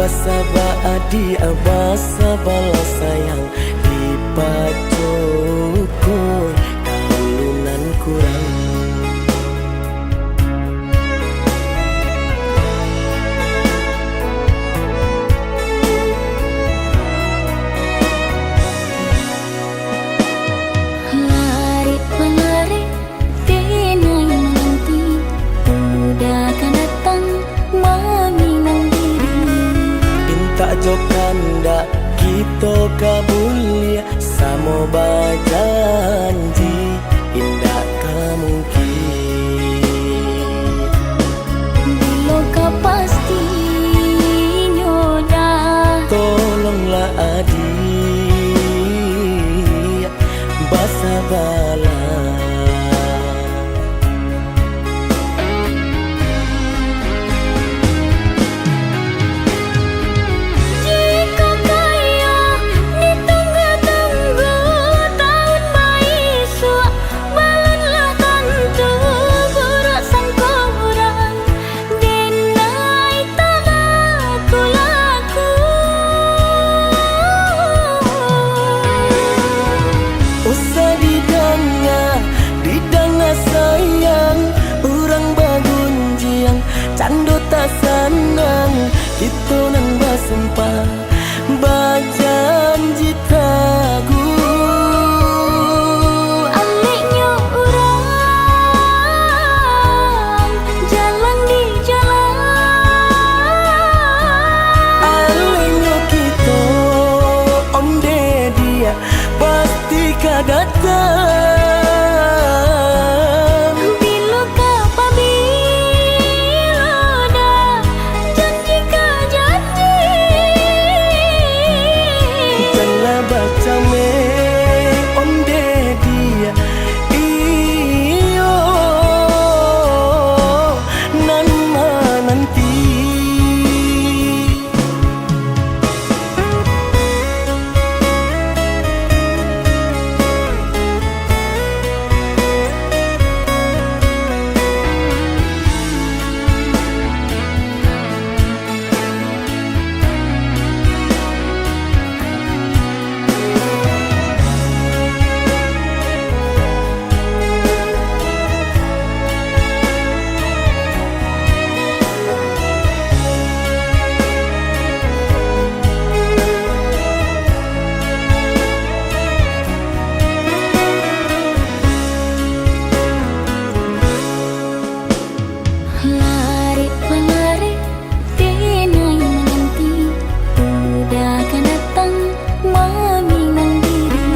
basa baadi abasa bala sayang di pacokoi kaulunan kurang. Lari pelari tenai menanti, udah akan datang meminang diri. Inta jokanda kita kabulia samo bajanji indah kamungkin. Bila kau pasti nyoda, Tolonglah adik basa bala. jika kaya ni tunggu-tunggu tahun baisu, balonlah tentu buruk sangkurang denai tamaku laku. Usah didanga sayang, urang bagunjiang cando tak sanang, kita nang basumpah bajanji tagu. Aliknya orang jalan di jalan, Alenya kita onde dia pasti kadatang. bila kau pamila dah janji ke janji. Janganlah baca me onde dia iyo nan nanti. Lari pelari tenai menanti, udah akan datang meminang diri.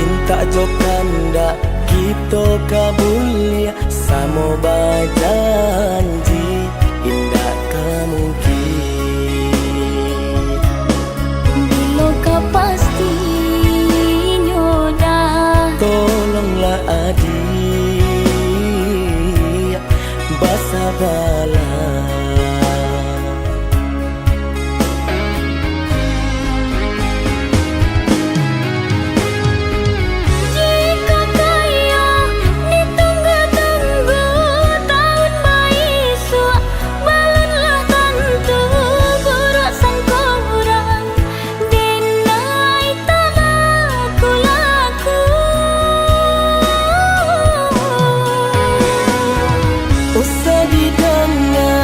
Inta jokanda kita kabulia samo bajanji indah kamungkin. Bila kau pasti nyoda, Tolonglah adik basa bala. jika kaya ni tunggu-tunggu tahun baisu, balonlah tentu buruk sangkurang denai tamaku laku. Usah didanga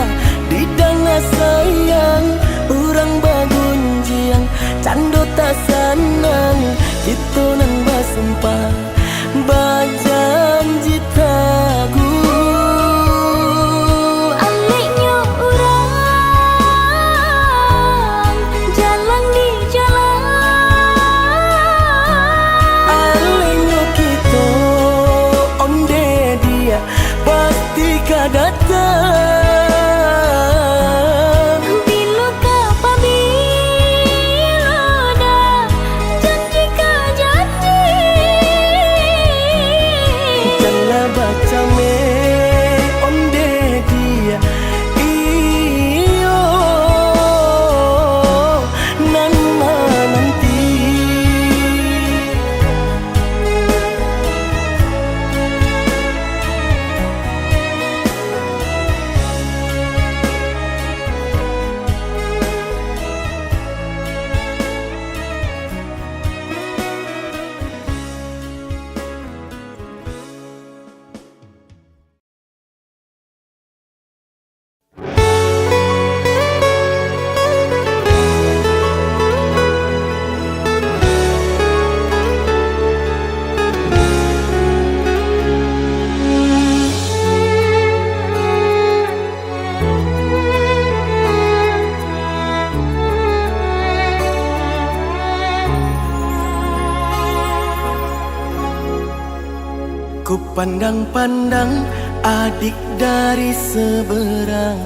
pandang-pandang adik dari seberang.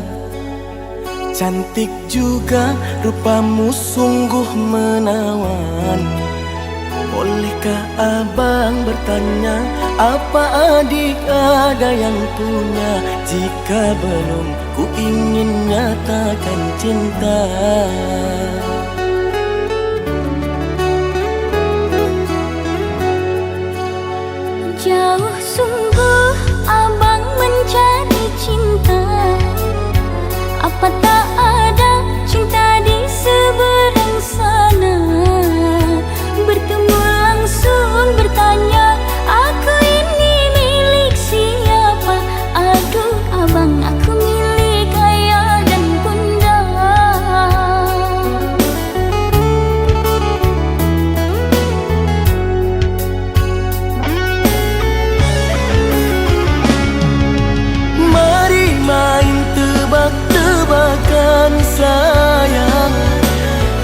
Cantik juga rupamu sungguh menawan. Bolehkah abang bertanya, apa adik ada yang punya? Jika belum, ku ingin nyatakan cinta. Jauh sungguh abang mencari cinta. Apa tak ada cinta di seberang sana? Bertemu langsung bertanya, aku ini milik siapa? Aduh abang, aku milik ayah dan bunda. Mari main tebak-tebakan sayang,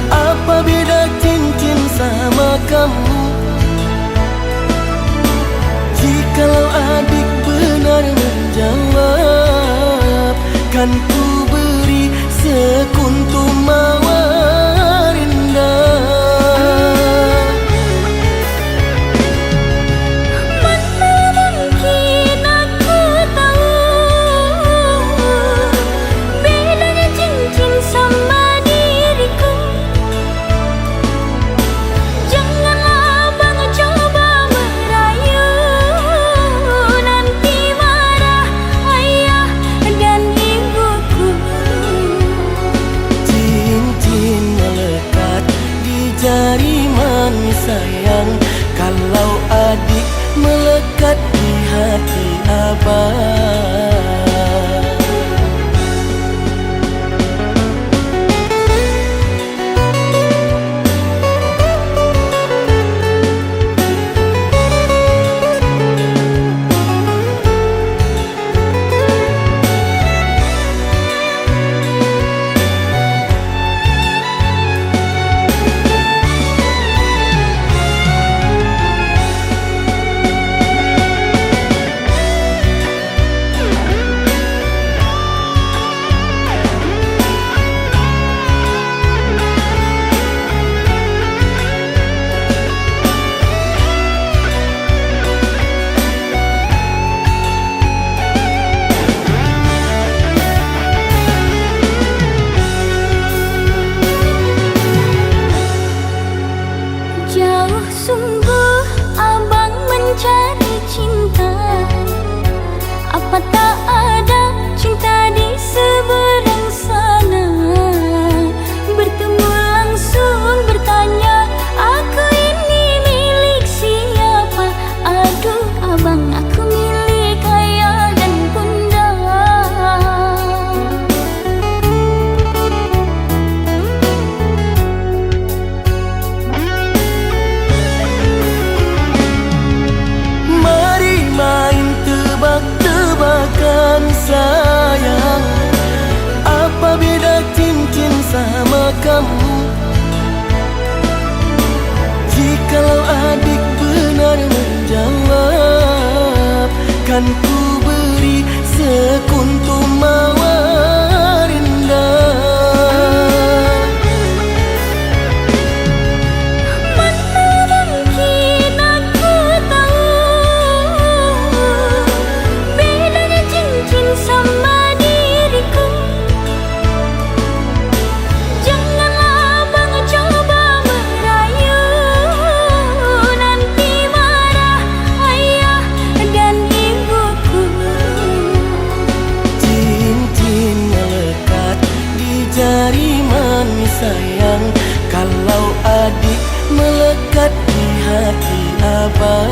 apa beda cincin sama kamu? Jikalau adik benar menjawab, kan ku beri sekuntum mawar indah. Mana mungkin aku tahu bedanya cincin sama diriku. Janganlah abang coba merayu, nanti marah ayah dan ibuku. Cincin melekat di jari manis sayang, kalau adik melekat di hati abang. Jauh sungguh abang mencari cinta. Apa tak ada cinta di seberang sana? Bertemu langsung bertanya, aku ini milik siapa? Aduh abang, aku milik ayah dan bunda. Mari main tebak-tebakan sayang, apa beda cincin sama kamu? Jikalau adik benar menjawab, kan ku beri sekuntum mawar indah. Mana mungkin aku tahu bedanya cincin sama diriku. Janganlah abang coba merayu, nanti marah ayah dan ibuku. Cincin melekat di jari manis sayang, kalau adik melekat di hati abang.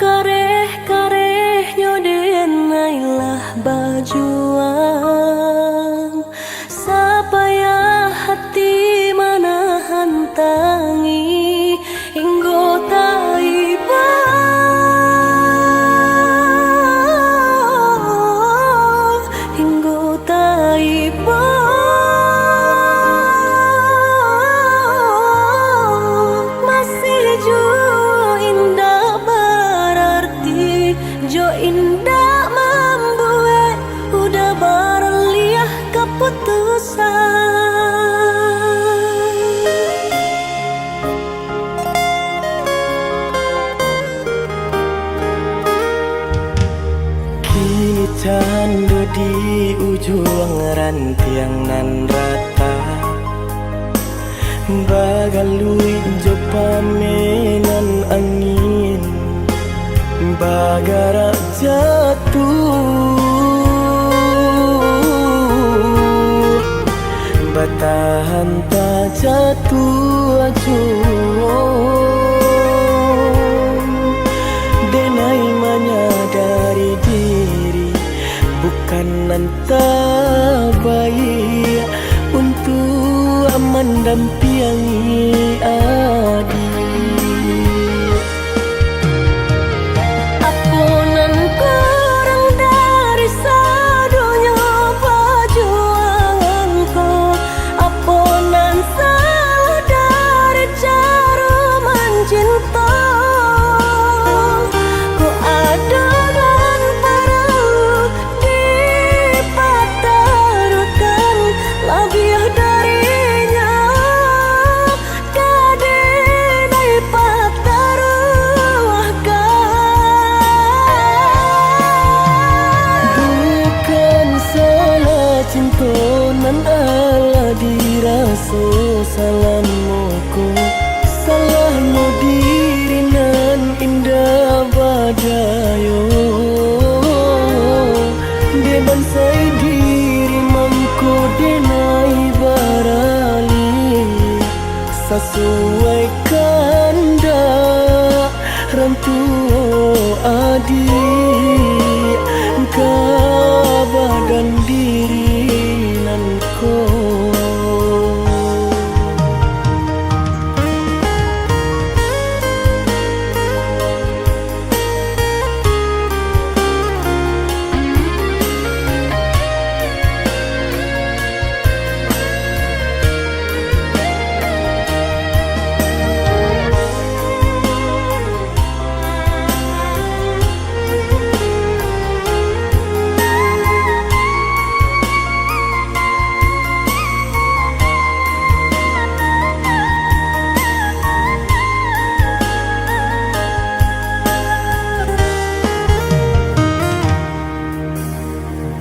kareh-kareh nyodenailah bajuan supaya hati manahan tangi hingga taiba hingga taiba masih jo indah berarti jo indah membuat udah berliah keputusan. Kini candu di ujung rantiang nan rata bagalui jo pamenan angin bagara jatuh batahan tak jatuh acuh denai menyadari diri bukan nanta baik untuk mendampingi adik. Apunan kurang dari sadunya perjuanganku, apunan salah dari cara mencinta. Ku ada dan perlu dipatarukan lebih darinya. Kadenai pataruahkan bukan salah cinta nan ala diraso salamuku salahmu diri nan indah badayo deban sai diri mangko denai barali sesuai kanda rantu adik kabadan diri nan ko.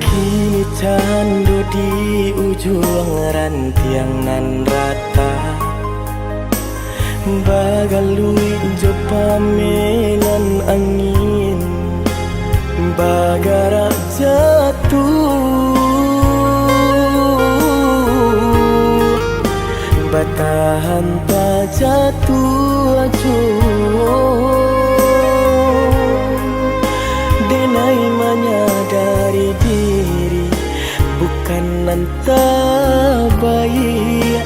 Kini candu di ujung rantiang nan rata bagalui jo pamenan angin bagara jatuh batahan tak jatuh acuh denai menyadari diri bukan nanta baik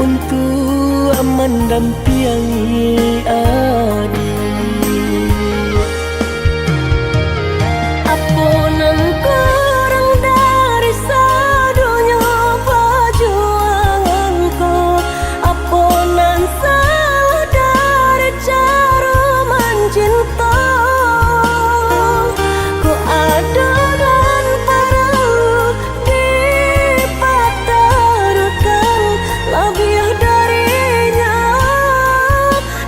untuk mendampingi adik. Apunan kurang dari sadunya perjuanganku, apunan salah dari cara mencinta. Ku ada dan perlu dipatarukan lebih darinya.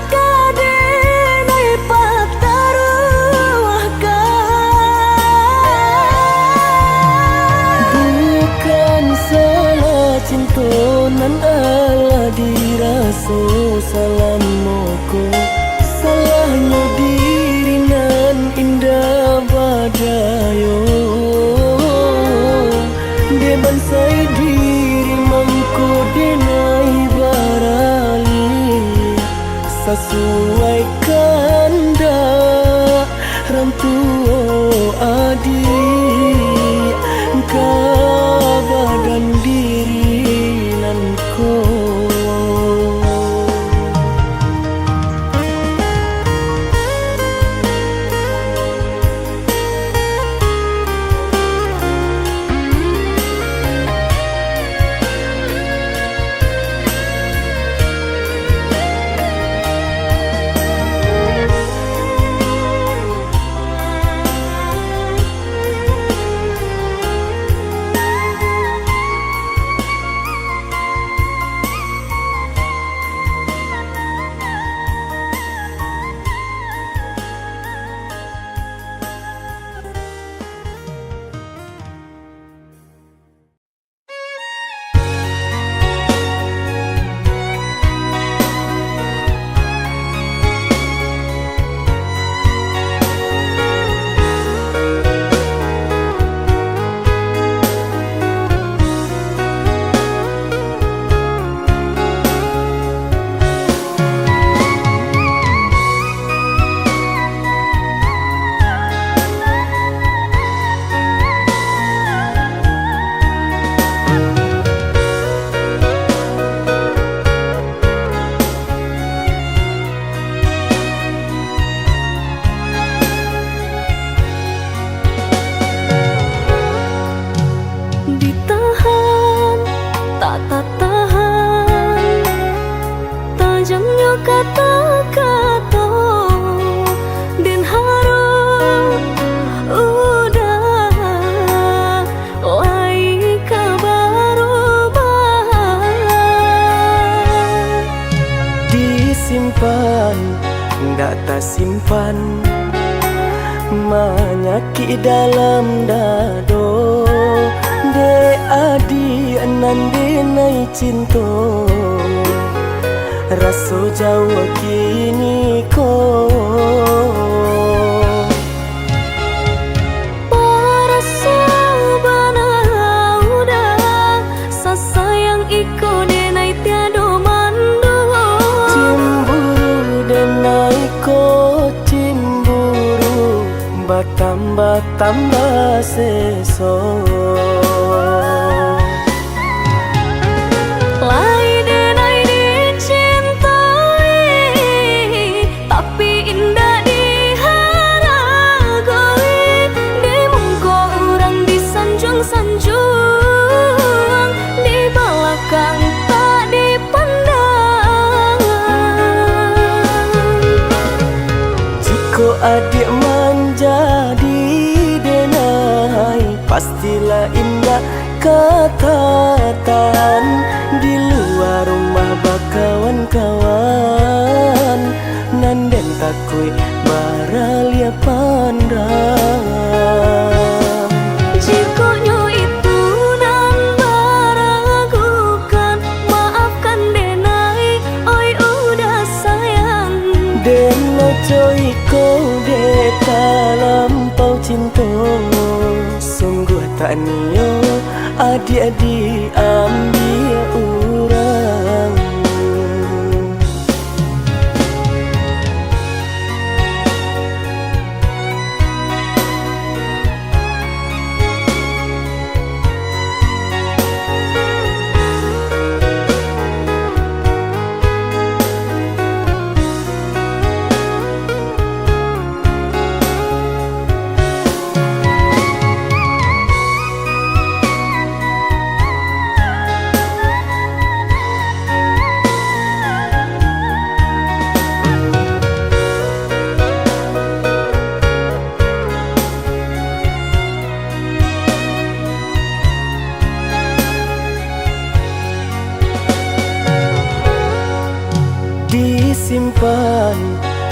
Kadenai pataruahkan bukan salah cinta nan ala diraso salamuku salahnya diri nan indah badayo deban sai diri mangko denai barali sesuai kanda rantuo adik kabadan diri nan ko. Kata-kata dan harap udah lai kabarubah disimpan ndak tak simpan menyakit dalam dado de adi nan denai cinta raso jauh kini ko. Para sabana udah sasayang iko denai tiado mandu Cimburu denai ko cimburu batambah-tambah seso. Sanjung di belakang tak dipandang. Jika adik menjadi denai pastilah indah kata-katan di luar rumah bakawan-kawan nanden takui baralia pandang. Jikonya itu nan meragukan, maafkan denai, oi udah sayang. Deno coy ko de lampau cinta, sungguh tak nio adik-adik ambil urang. Disimpan,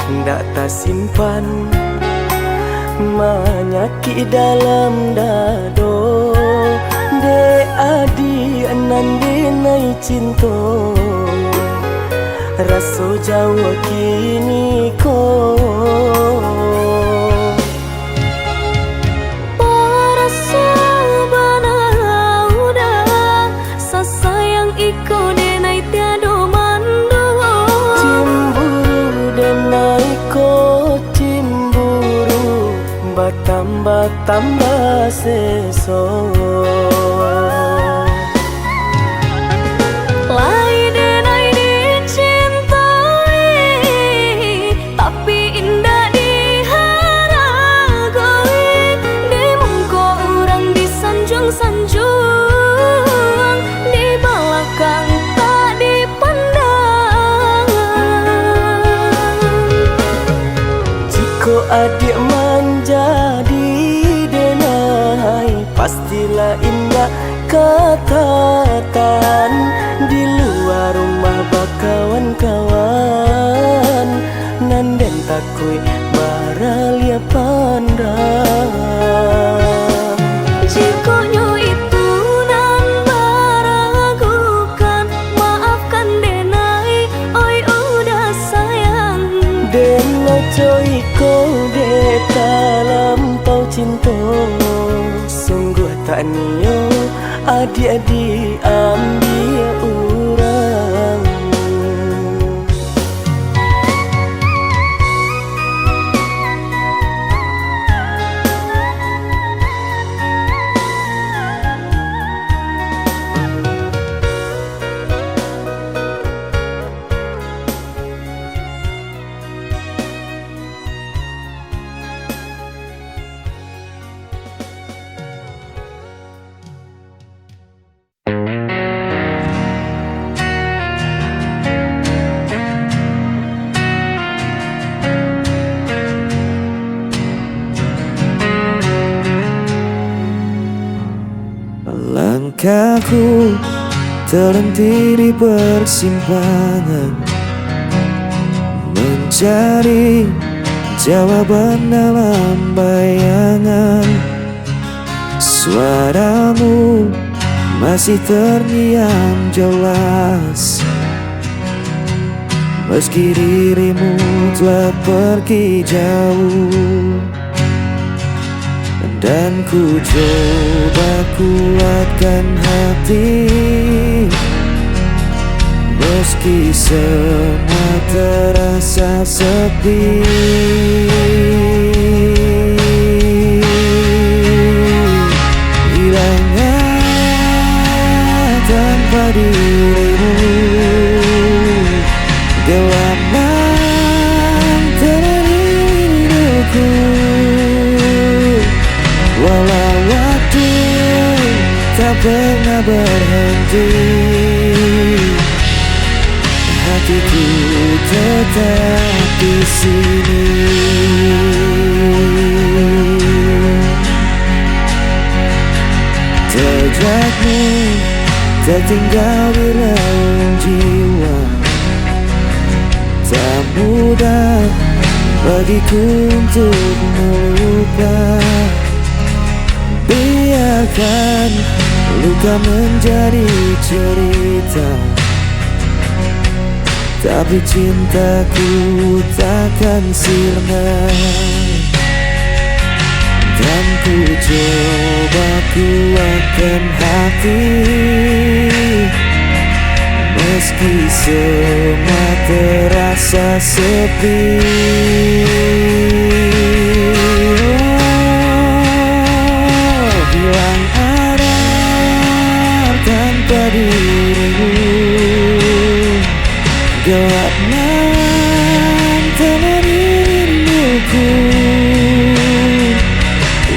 ndak tak simpan menyakit dalam dado de adi nan denai cinta raso jauh kini ko. Para sabana udah sasayang iko denai tiado mandu Cimburu denai ko cimburu bertambah-tambah sesok. Lain denai dicintai, tapi indah diharagoi. Di muka orang disanjung-sanjung, di belakang tak dipandang. Jika adik menjadi denai, pastilah indah kata-katan. Di luar rumah bakawan-kawan, nanden takui maralia pandang. Jikonya itu nan meragukan, maafkan denai, oi udah sayang. Denai coy kau deta lampau cinta, sungguh tak nio adik-adik ambil urang. Langkahku terhenti di persimpangan, mencari jawaban dalam bayangan. Suaramu masih terngiang jelas, meski dirimu telah pergi jauh. Dan ku coba kuatkan hati, meski semua terasa sepi. Hilangnya tanpa dirimu, gelap mengenai hidupku. Walau waktu tak pernah berhenti, hatiku tetap di sini. Jejakmu tertinggal di relung jiwa, tak mudah bagiku untuk melupakan. Biarkan luka menjadi cerita, tapi cintaku takkan sirna. Dan ku coba kuatkan hati, meski semua terasa sepi. Hilang arah tanpa dirimu, gelap mengenai rinduku.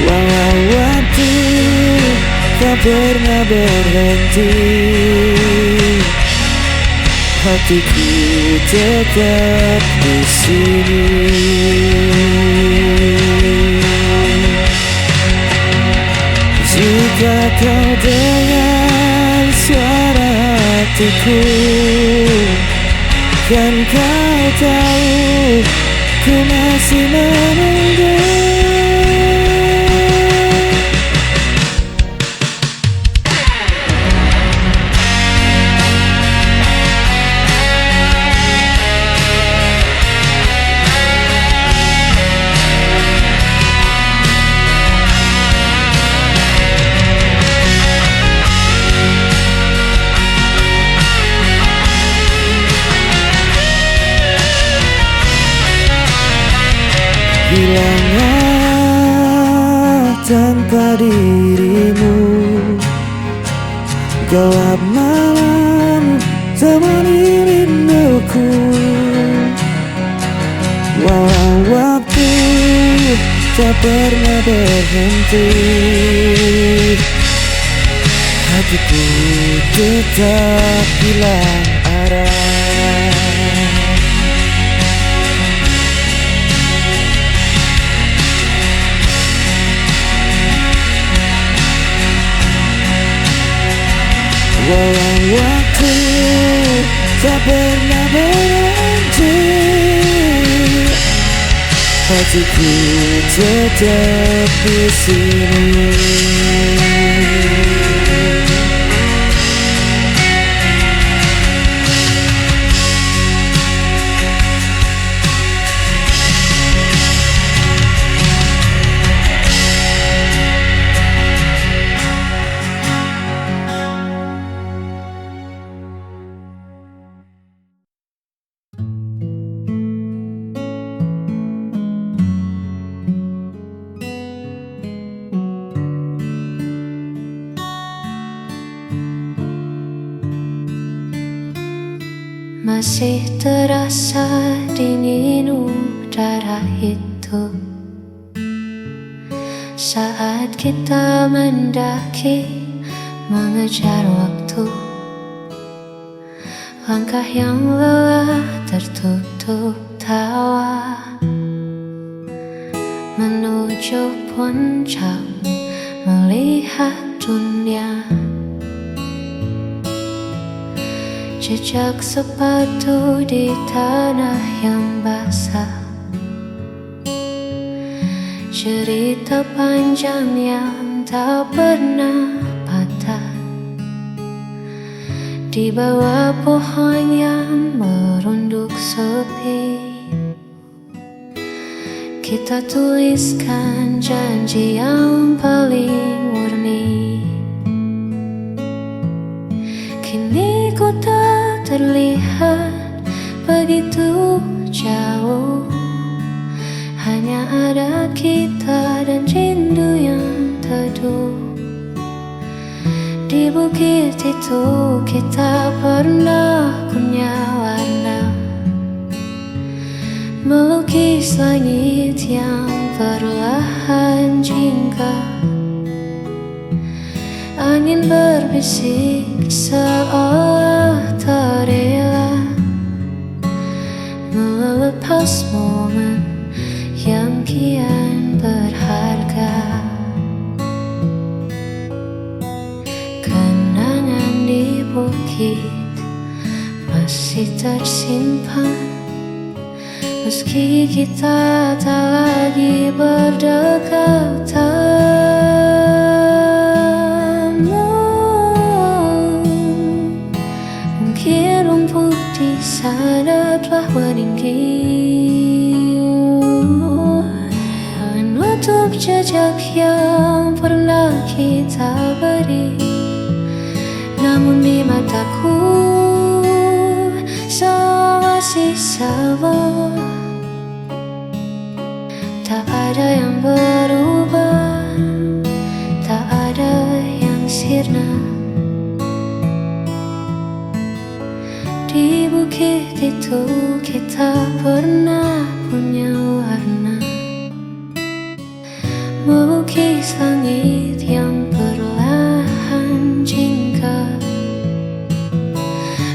Walau waktu tak pernah berhenti, hatiku tetap di sini. Jika kau dengar suara hatiku, kan kau tahu ku masih menunggu. Hilang tanpa dirimu. Gelap malam temani rinduku, walau waktu tak pernah berhenti. Hatiku tetap hilang arah. Walau waktu tak pernah berhenti, hatiku tetap di sini. Masih terasa dingin udara itu saat kita mendaki mengejar waktu. Langkah yang lelah tertutup tawa menuju puncak melihat dunia. Jejak sepatu di tanah yang basah, cerita panjang yang tak pernah patah. Di bawah pohon yang merunduk sepi, kita tuliskan janji yang paling murni. Kini ku tak terlihat begitu jauh, hanya ada kita dan rindu yang teduh. Di bukit itu kita pernah punya warna, melukis langit yang perlahan jingga. Angin berbisik seolah tak rela melepas momen yang kian berharga. Kenangan di bukit masih tersimpan, meski kita tak lagi berdekatan. Mungkin rumput di sana telah meninggi, menutup jejak yang pernah kita beri. Namun di mataku semua masih sama, tak ada yang berubah, tak ada yang sirna. Di bukit itu kita pernah punya warna, melukis langit yang perlahan jingga.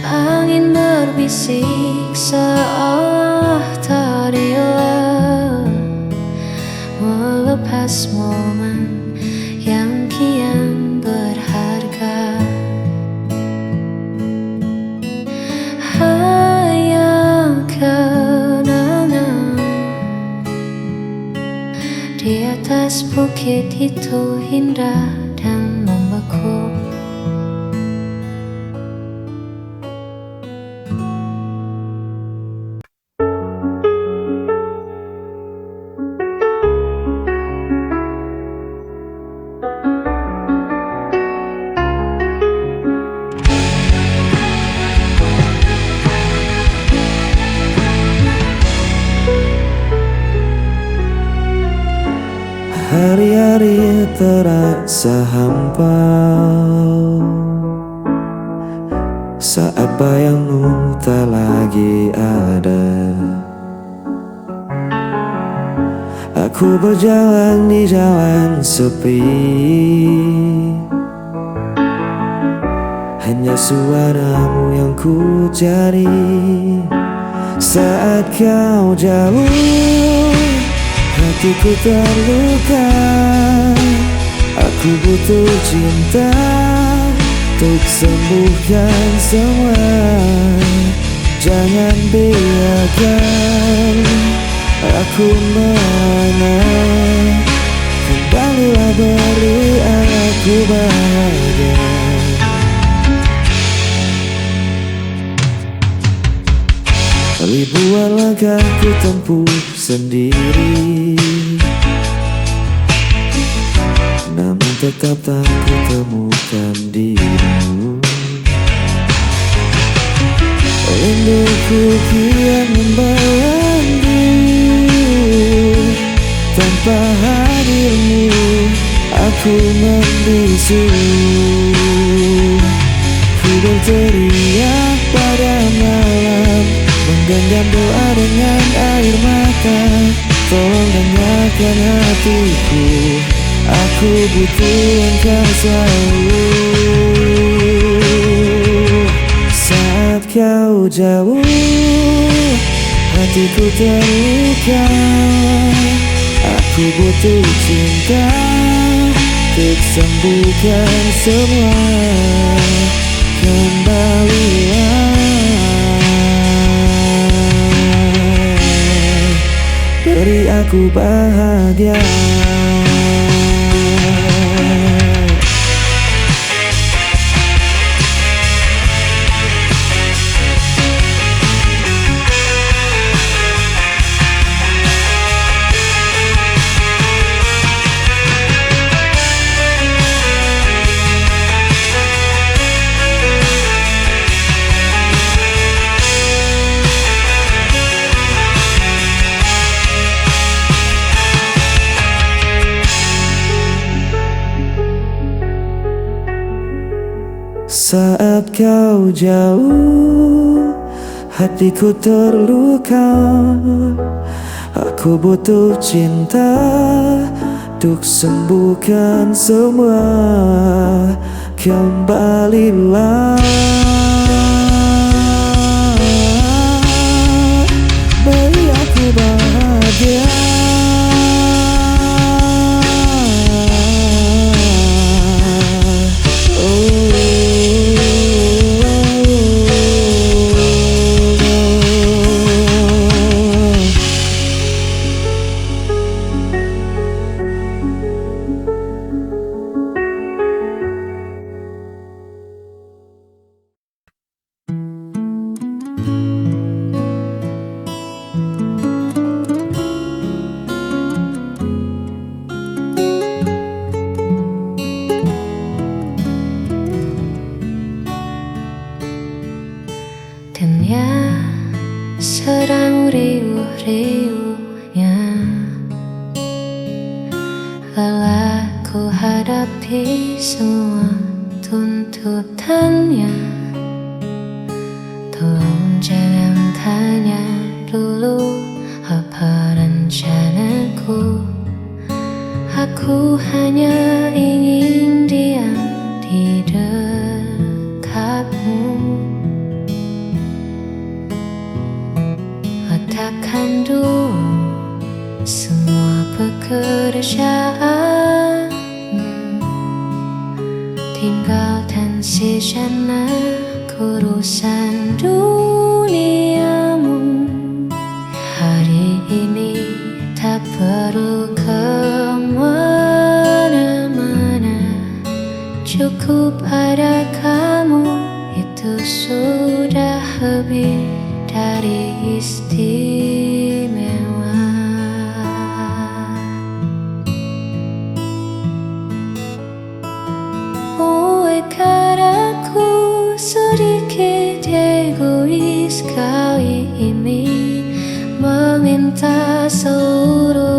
Angin berbisik seolah tak rela melepas momen yang kian berharga. Hanya kenangan di atas bukit itu indah dan membeku. Hari-hari terasa hampa saat bayangmu tak lagi ada. Aku berjalan di jalan sepi, hanya suaramu yang ku cari. Saat kau jauh, hatiku terluka. Aku butuh cinta untuk sembuhkan semua. Jangan biarkan aku merana. Kembalilah beri aku bahagia. Ribuan langkah ku tempuh sendiri, namun tetap tak ku temukan dirimu. Rinduku kian membayangmu, tanpa hadirmu aku membisu. Ku berteriak pada malam, menggenggam doa dengan air mata. Tolong dengarkan hatiku, aku butuh engkau selalu. Saat kau jauh, hatiku terluka. Aku butuh cinta untuk sembuhkan semua. Kembalilah, beri aku bahagia. Saat kau jauh, hatiku terluka. Aku butuh cinta untuk sembuhkan semua. Kembalilah, beri aku bahagia. Dunia sedang riuh-riuhnya, lelah ku hadapi semua tuntutannya. Tolong jangan tanya dulu apa rencanaku. Aku hanya ingin diam di dekatmu. Letakkan dulu semua pekerjaan, tinggalkan sejenak urusan duniamu. Hari ini tak perlu kemana-mana, cukup ada kamu, itu sudah lebih dari istimewa. Buatkan aku sedikit egois kali ini, meminta seluruh